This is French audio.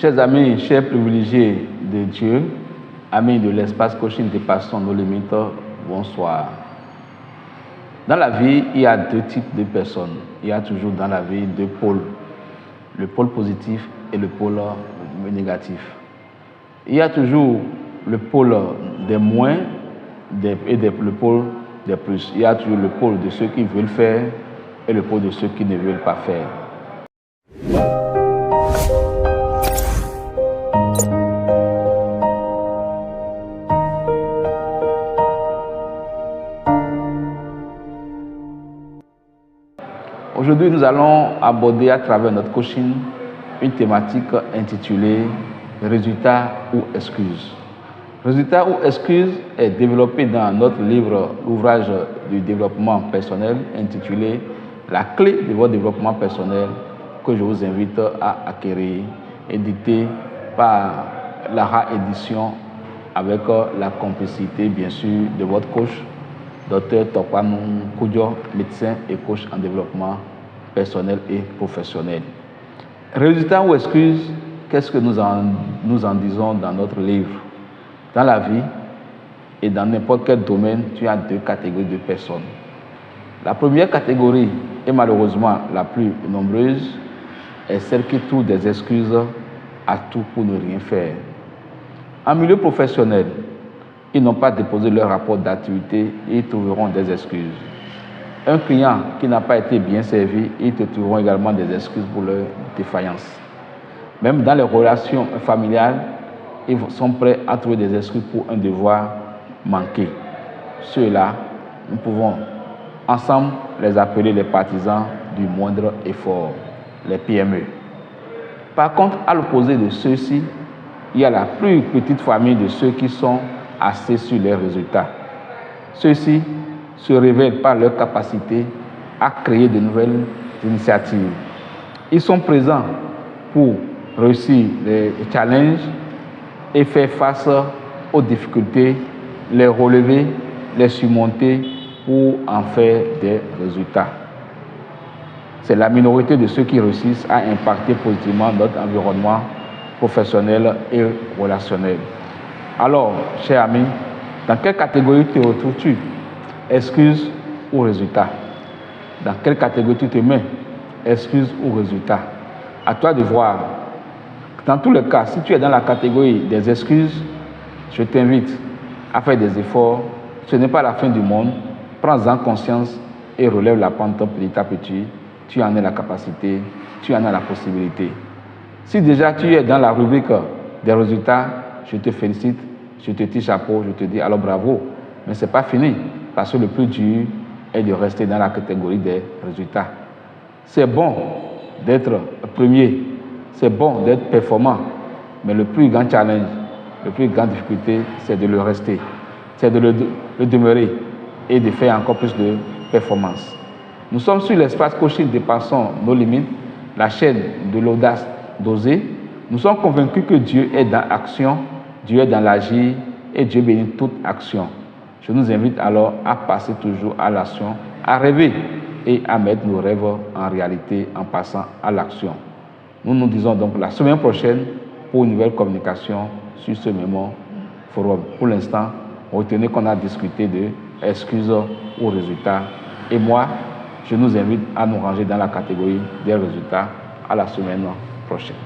Chers amis, chers privilégiés de Dieu, amis de l'espace coaching dépassant nos limites, bonsoir. Dans la vie, il y a deux types de personnes. Il y a toujours dans la vie deux pôles. Le pôle positif et le pôle négatif. Il y a toujours le pôle des moins et le pôle des plus. Il y a toujours le pôle de ceux qui veulent faire et le pôle de ceux qui ne veulent pas faire. Aujourd'hui, nous allons aborder à travers notre coaching une thématique intitulée « Résultats ou excuses ». Résultats ou excuses est développé dans notre livre, l'ouvrage du développement personnel intitulé « La clé de votre développement personnel » que je vous invite à acquérir, édité par Lara Édition avec la complicité bien sûr de votre coach, Dr Tokwanou Koudjo, médecin et coach en développement personnel et professionnel. Résultats ou excuses, qu'est-ce que nous en disons dans notre livre? Dans la vie et dans n'importe quel domaine, tu as deux catégories de personnes. La première catégorie, et malheureusement la plus nombreuse, est celle qui trouve des excuses à tout pour ne rien faire. En milieu professionnel, ils n'ont pas déposé leur rapport d'activité et ils trouveront des excuses. Un client qui n'a pas été bien servi, ils te trouveront également des excuses pour leur défaillance. Même dans les relations familiales, ils sont prêts à trouver des excuses pour un devoir manqué. Ceux-là, nous pouvons ensemble les appeler les partisans du moindre effort, les PME. Par contre, à l'opposé de ceux-ci, il y a la plus petite famille de ceux qui sont axés sur les résultats. Ceux-ci se révèlent par leur capacité à créer de nouvelles initiatives. Ils sont présents pour réussir les challenges et faire face aux difficultés, les relever, les surmonter pour en faire des résultats. C'est la minorité de ceux qui réussissent à impacter positivement notre environnement professionnel et relationnel. Alors, chers amis, dans quelle catégorie te retrouves-tu? Excuses ou résultats? Dans quelle catégorie tu te mets? Excuses ou résultats? À toi de voir. Dans tous les cas, si tu es dans la catégorie des excuses, je t'invite à faire des efforts. Ce n'est pas la fin du monde. Prends-en conscience et relève la pente petit à petit. Tu en as la capacité, tu en as la possibilité. Si déjà tu es dans la rubrique des résultats, je te félicite, je te tire chapeau, je te dis alors bravo. Mais ce n'est pas fini, parce que le plus dur est de rester dans la catégorie des résultats. C'est bon d'être premier, c'est bon d'être performant, mais le plus grand challenge, la plus grande difficulté, c'est de le rester, c'est de le demeurer et de faire encore plus de performance. Nous sommes sur l'espace coaching dépassant nos limites, la chaîne de l'audace d'oser. Nous sommes convaincus que Dieu est dans l'action, Dieu est dans l'agir et Dieu bénit toute action. Je nous invite alors à passer toujours à l'action, à rêver et à mettre nos rêves en réalité en passant à l'action. Nous nous disons donc la semaine prochaine pour une nouvelle communication sur ce même forum. Pour l'instant, retenez qu'on a discuté de excuses ou résultats. Et moi, je nous invite à nous ranger dans la catégorie des résultats à la semaine prochaine.